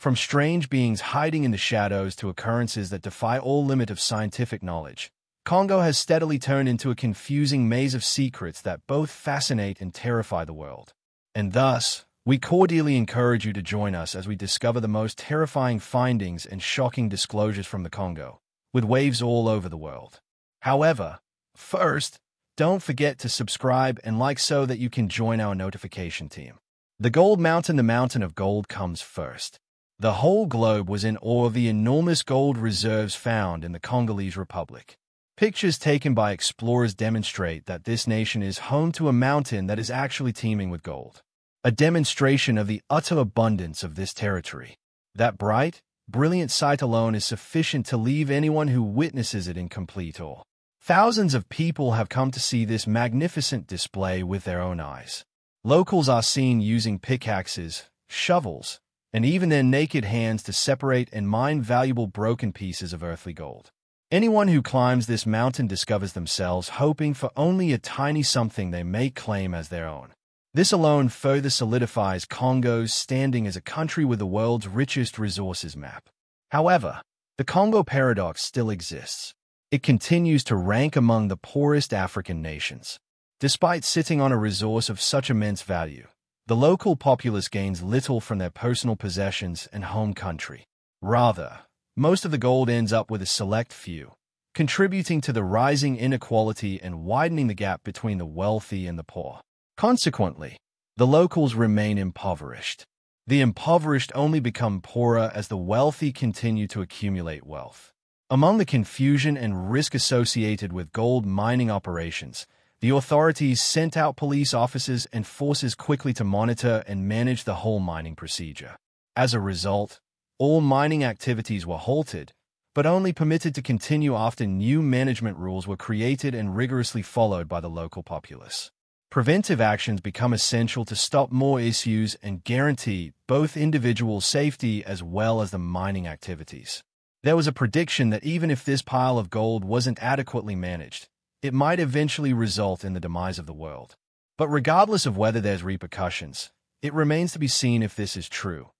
From strange beings hiding in the shadows to occurrences that defy all limit of scientific knowledge, Congo has steadily turned into a confusing maze of secrets that both fascinate and terrify the world. And thus, we cordially encourage you to join us as we discover the most terrifying findings and shocking disclosures from the Congo, with waves all over the world. However, first, don't forget to subscribe and like so that you can join our notification team. The Gold Mountain, the Mountain of Gold, comes first. The whole globe was in awe of the enormous gold reserves found in the Congolese Republic. Pictures taken by explorers demonstrate that this nation is home to a mountain that is actually teeming with gold. A demonstration of the utter abundance of this territory. That bright, brilliant sight alone is sufficient to leave anyone who witnesses it in complete awe. Thousands of people have come to see this magnificent display with their own eyes. Locals are seen using pickaxes, shovels, and even their naked hands to separate and mine valuable broken pieces of earthly gold. Anyone who climbs this mountain discovers themselves hoping for only a tiny something they may claim as their own. This alone further solidifies Congo's standing as a country with the world's richest resources map. However, the Congo paradox still exists. It continues to rank among the poorest African nations. Despite sitting on a resource of such immense value, the local populace gains little from their personal possessions and home country. Rather, most of the gold ends up with a select few, contributing to the rising inequality and widening the gap between the wealthy and the poor. Consequently, the locals remain impoverished. The impoverished only become poorer as the wealthy continue to accumulate wealth. Among the confusion and risk associated with gold mining operations, the authorities sent out police officers and forces quickly to monitor and manage the whole mining procedure. As a result, all mining activities were halted, but only permitted to continue after new management rules were created and rigorously followed by the local populace. Preventive actions become essential to stop more issues and guarantee both individual safety as well as the mining activities. There was a prediction that even if this pile of gold wasn't adequately managed, it might eventually result in the demise of the world. But regardless of whether there's repercussions, it remains to be seen if this is true,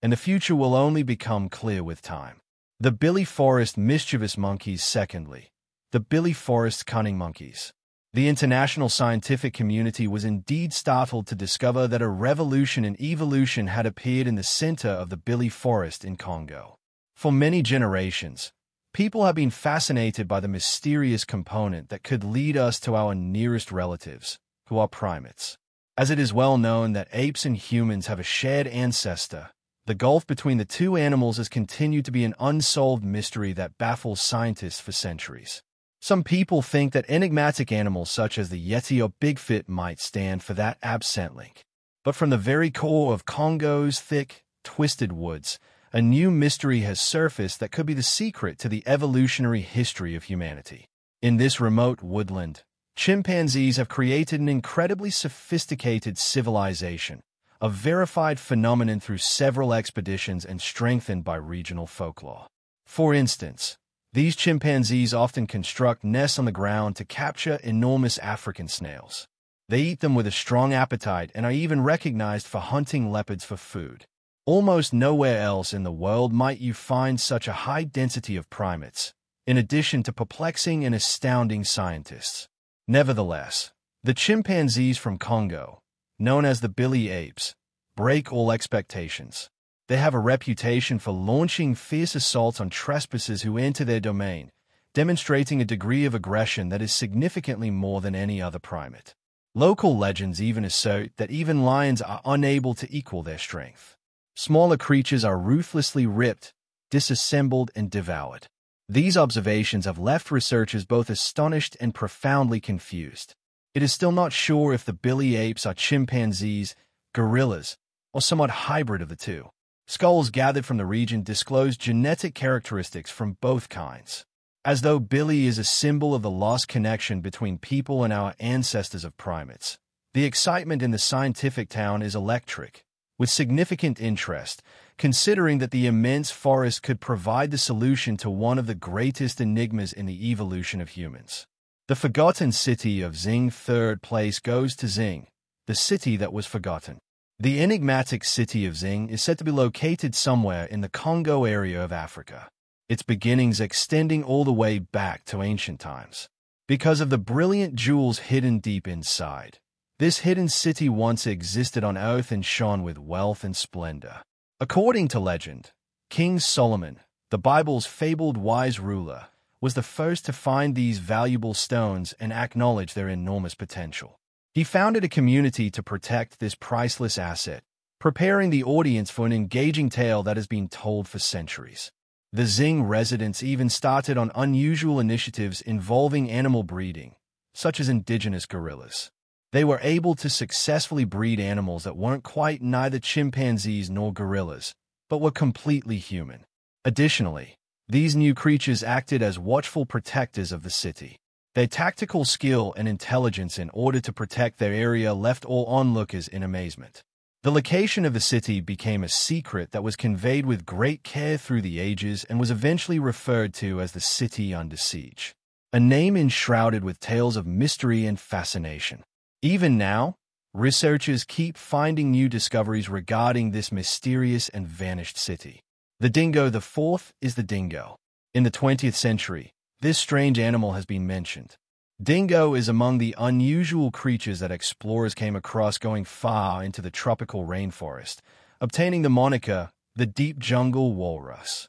and the future will only become clear with time. The Billy Forest mischievous monkeys. Secondly, the Billy Forest cunning monkeys. The international scientific community was indeed startled to discover that a revolution in evolution had appeared in the center of the Billy Forest in Congo. For many generations, people have been fascinated by the mysterious component that could lead us to our nearest relatives, who are primates. As it is well known that apes and humans have a shared ancestor, the gulf between the two animals has continued to be an unsolved mystery that baffles scientists for centuries. Some people think that enigmatic animals such as the Yeti or Bigfoot might stand for that absent link. But from the very core of Congo's thick, twisted woods, a new mystery has surfaced that could be the secret to the evolutionary history of humanity. In this remote woodland, chimpanzees have created an incredibly sophisticated civilization, a verified phenomenon through several expeditions and strengthened by regional folklore. For instance, these chimpanzees often construct nests on the ground to capture enormous African snails. They eat them with a strong appetite and are even recognized for hunting leopards for food. Almost nowhere else in the world might you find such a high density of primates, in addition to perplexing and astounding scientists. Nevertheless, the chimpanzees from Congo, known as the Billy apes, break all expectations. They have a reputation for launching fierce assaults on trespassers who enter their domain, demonstrating a degree of aggression that is significantly more than any other primate. Local legends even assert that even lions are unable to equal their strength. Smaller creatures are ruthlessly ripped, disassembled, and devoured. These observations have left researchers both astonished and profoundly confused. It is still not sure if the Billy apes are chimpanzees, gorillas, or somewhat hybrid of the two. Skulls gathered from the region disclose genetic characteristics from both kinds. As though Billy is a symbol of the lost connection between people and our ancestors of primates, the excitement in the scientific town is electric, with significant interest, considering that the immense forest could provide the solution to one of the greatest enigmas in the evolution of humans. The forgotten city of Xing. Third place goes to Xing, the city that was forgotten. The enigmatic city of Zing is said to be located somewhere in the Congo area of Africa, its beginnings extending all the way back to ancient times. Because of the brilliant jewels hidden deep inside, this hidden city once existed on earth and shone with wealth and splendor. According to legend, King Solomon, the Bible's fabled wise ruler, was the first to find these valuable stones and acknowledge their enormous potential. He founded a community to protect this priceless asset, preparing the audience for an engaging tale that has been told for centuries. The Zing residents even started on unusual initiatives involving animal breeding, such as indigenous gorillas. They were able to successfully breed animals that weren't quite neither chimpanzees nor gorillas, but were completely human. Additionally, these new creatures acted as watchful protectors of the city. Their tactical skill and intelligence in order to protect their area left all onlookers in amazement. The location of the city became a secret that was conveyed with great care through the ages and was eventually referred to as the City Under Siege, a name enshrouded with tales of mystery and fascination. Even now, researchers keep finding new discoveries regarding this mysterious and vanished city. The dingo. The fourth is the dingo. In the 20th century, this strange animal has been mentioned. Dingo is among the unusual creatures that explorers came across going far into the tropical rainforest, obtaining the moniker, the deep jungle walrus.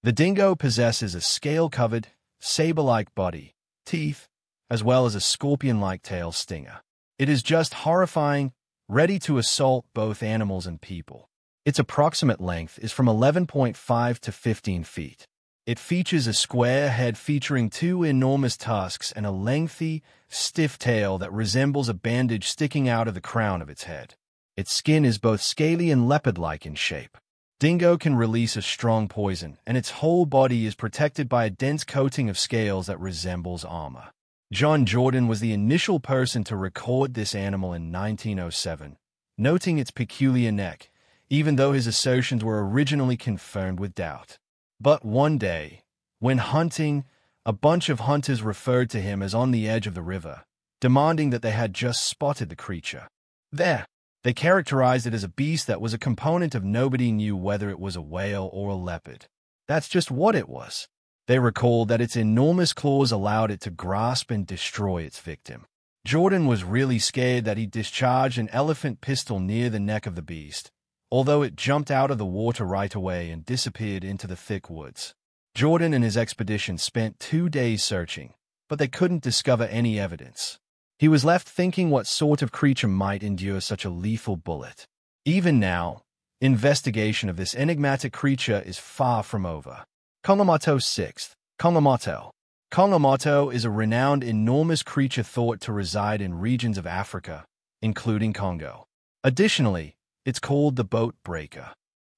The dingo possesses a scale-covered, saber-like body, teeth, as well as a scorpion-like tail stinger. It is just horrifying, ready to assault both animals and people. Its approximate length is from 11.5 to 15 feet. It features a square head featuring two enormous tusks and a lengthy, stiff tail that resembles a bandage sticking out of the crown of its head. Its skin is both scaly and leopard-like in shape. Dingo can release a strong poison, and its whole body is protected by a dense coating of scales that resembles armor. John Jordan was the initial person to record this animal in 1907, noting its peculiar neck, even though his assertions were originally confirmed with doubt. But one day, when hunting, a bunch of hunters referred to him as on the edge of the river, demanding that they had just spotted the creature. There, they characterized it as a beast that was a component of nobody knew whether it was a whale or a leopard. That's just what it was. They recalled that its enormous claws allowed it to grasp and destroy its victim. Jordan was really scared that he discharged an elephant pistol near the neck of the beast, although it jumped out of the water right away and disappeared into the thick woods. Jordan and his expedition spent 2 days searching, but they couldn't discover any evidence. He was left thinking what sort of creature might endure such a lethal bullet. Even now, investigation of this enigmatic creature is far from over. Kongomoto 6th. Kongomoto. Kongomoto is a renowned enormous creature thought to reside in regions of Africa, including Congo. Additionally, it's called the boat breaker.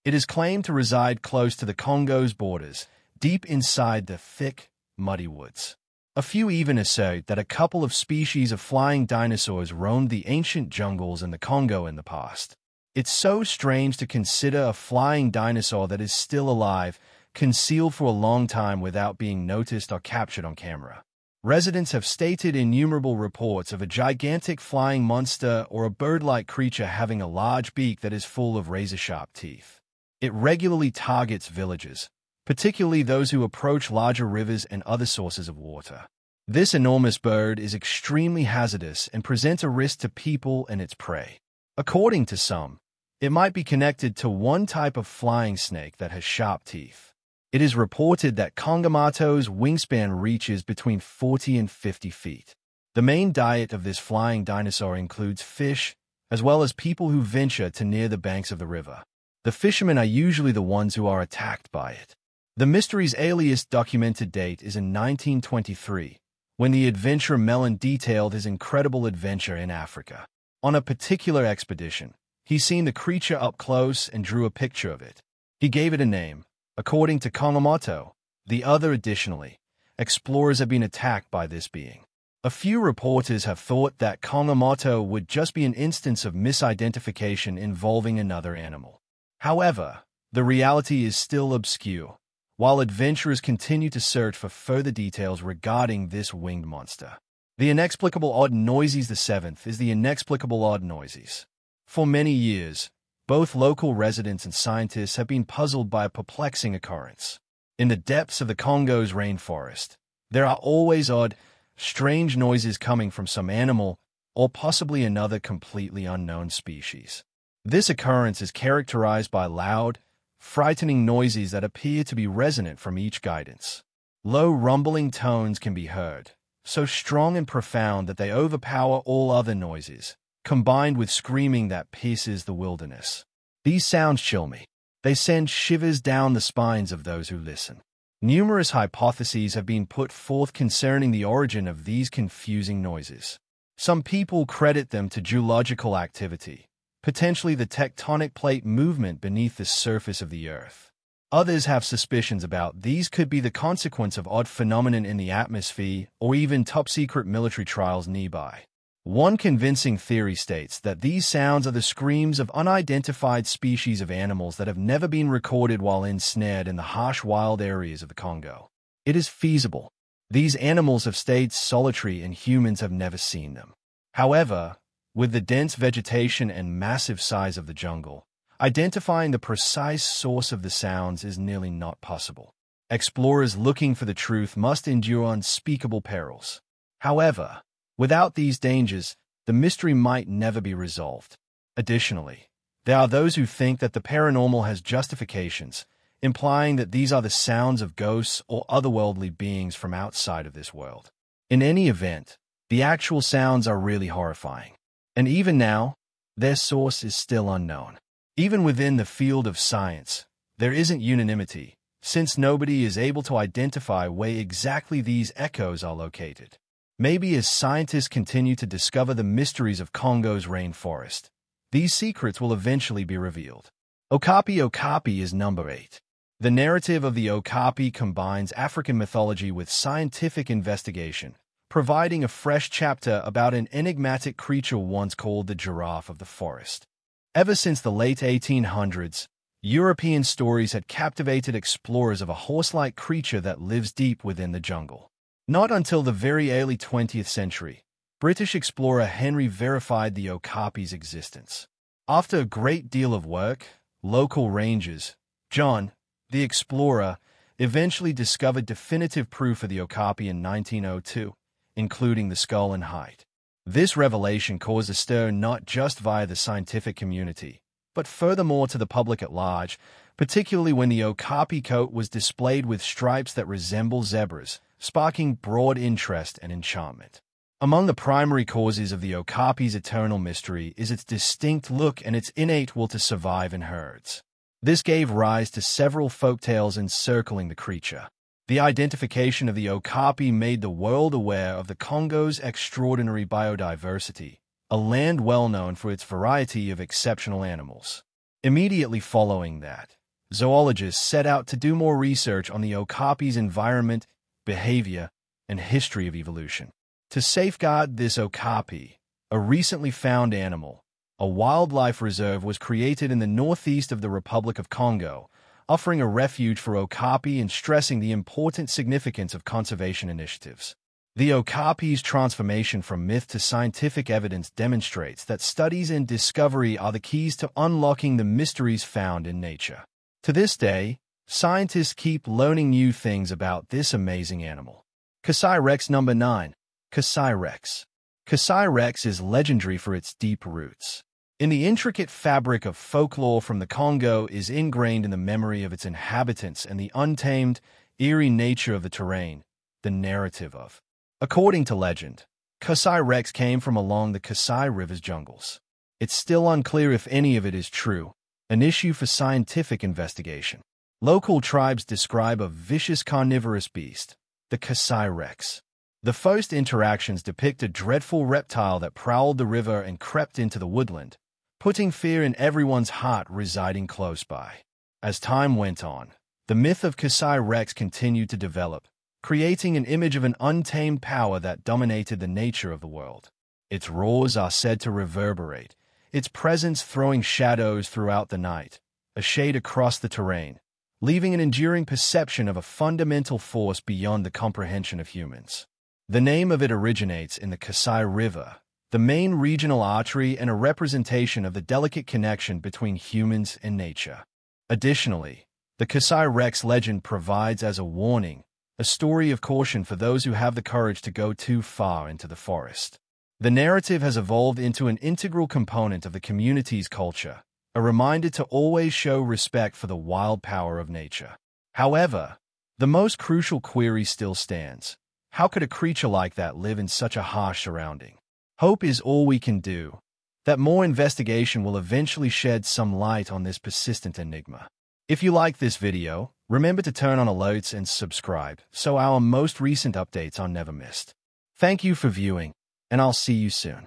It is claimed to reside close to the Congo's borders, deep inside the thick, muddy woods. A few even assert that a couple of species of flying dinosaurs roamed the ancient jungles in the Congo in the past. It's so strange to consider a flying dinosaur that is still alive, concealed for a long time without being noticed or captured on camera. Residents have stated innumerable reports of a gigantic flying monster or a bird-like creature having a large beak that is full of razor-sharp teeth. It regularly targets villages, particularly those who approach larger rivers and other sources of water. This enormous bird is extremely hazardous and presents a risk to people and its prey. According to some, it might be connected to one type of flying snake that has sharp teeth. It is reported that Kongomoto's wingspan reaches between 40 and 50 feet. The main diet of this flying dinosaur includes fish, as well as people who venture to near the banks of the river. The fishermen are usually the ones who are attacked by it. The mystery's earliest documented date is in 1923, when the adventurer Mellon detailed his incredible adventure in Africa. On a particular expedition, he seen the creature up close and drew a picture of it. He gave it a name. According to Kongomoto, additionally, explorers have been attacked by this being. A few reporters have thought that Kongomoto would just be an instance of misidentification involving another animal. However, the reality is still obscure, while adventurers continue to search for further details regarding this winged monster. The inexplicable odd noises. The seventh is the inexplicable odd noises. For many years, both local residents and scientists have been puzzled by a perplexing occurrence. In the depths of the Congo's rainforest, there are always odd, strange noises coming from some animal or possibly another completely unknown species. This occurrence is characterized by loud, frightening noises that appear to be resonant from each guidance. Low rumbling tones can be heard, so strong and profound that they overpower all other noises, combined with screaming that pierces the wilderness. These sounds chill me. They send shivers down the spines of those who listen. Numerous hypotheses have been put forth concerning the origin of these confusing noises. Some people credit them to geological activity, potentially the tectonic plate movement beneath the surface of the Earth. Others have suspicions about these could be the consequence of odd phenomenon in the atmosphere or even top-secret military trials nearby. One convincing theory states that these sounds are the screams of unidentified species of animals that have never been recorded while ensnared in the harsh wild areas of the Congo. It is feasible. These animals have stayed solitary and humans have never seen them. However, with the dense vegetation and massive size of the jungle, identifying the precise source of the sounds is nearly not possible. Explorers looking for the truth must endure unspeakable perils. However, without these dangers, the mystery might never be resolved. Additionally, there are those who think that the paranormal has justifications, implying that these are the sounds of ghosts or otherworldly beings from outside of this world. In any event, the actual sounds are really horrifying. And even now, their source is still unknown. Even within the field of science, there isn't unanimity, since nobody is able to identify where exactly these echoes are located. Maybe as scientists continue to discover the mysteries of Congo's rainforest, these secrets will eventually be revealed. Okapi is number 8. The narrative of the Okapi combines African mythology with scientific investigation, providing a fresh chapter about an enigmatic creature once called the giraffe of the forest. Ever since the late 1800s, European stories had captivated explorers of a horse-like creature that lives deep within the jungle. Not until the very early 20th century, British explorer Henry verified the Okapi's existence. After a great deal of work, local rangers, John, the explorer, eventually discovered definitive proof of the Okapi in 1902, including the skull and hide. This revelation caused a stir not just via the scientific community, but furthermore to the public at large, particularly when the Okapi coat was displayed with stripes that resemble zebras, sparking broad interest and enchantment. Among the primary causes of the Okapi's eternal mystery is its distinct look and its innate will to survive in herds. This gave rise to several folktales encircling the creature. The identification of the Okapi made the world aware of the Congo's extraordinary biodiversity, a land well known for its variety of exceptional animals. Immediately following that, zoologists set out to do more research on the Okapi's environment, behavior, and history of evolution. To safeguard this Okapi, a recently found animal, a wildlife reserve was created in the northeast of the Republic of Congo, offering a refuge for Okapi and stressing the important significance of conservation initiatives. The Okapi's transformation from myth to scientific evidence demonstrates that studies and discovery are the keys to unlocking the mysteries found in nature. To this day, scientists keep learning new things about this amazing animal. Kasai Rex number 9. Kasai Rex. Kasai Rex is legendary for its deep roots. In the intricate fabric of folklore from the Congo is ingrained in the memory of its inhabitants and the untamed, eerie nature of the terrain, the narrative of. According to legend, Kasai Rex came from along the Kasai River's jungles. It's still unclear if any of it is true, an issue for scientific investigation. Local tribes describe a vicious carnivorous beast, the Kasai Rex. The first interactions depict a dreadful reptile that prowled the river and crept into the woodland, putting fear in everyone's heart residing close by. As time went on, the myth of Kasai Rex continued to develop, creating an image of an untamed power that dominated the nature of the world. Its roars are said to reverberate, its presence throwing shadows throughout the night, a shade across the terrain, leaving an enduring perception of a fundamental force beyond the comprehension of humans. The name of it originates in the Kasai River, the main regional artery and a representation of the delicate connection between humans and nature. Additionally, the Kasai Rex legend provides as a warning, a story of caution for those who have the courage to go too far into the forest. The narrative has evolved into an integral component of the community's culture, a reminder to always show respect for the wild power of nature. However, the most crucial query still stands. How could a creature like that live in such a harsh surrounding? Hope is all we can do, that more investigation will eventually shed some light on this persistent enigma. If you like this video, remember to turn on alerts and subscribe so our most recent updates are never missed. Thank you for viewing, and I'll see you soon.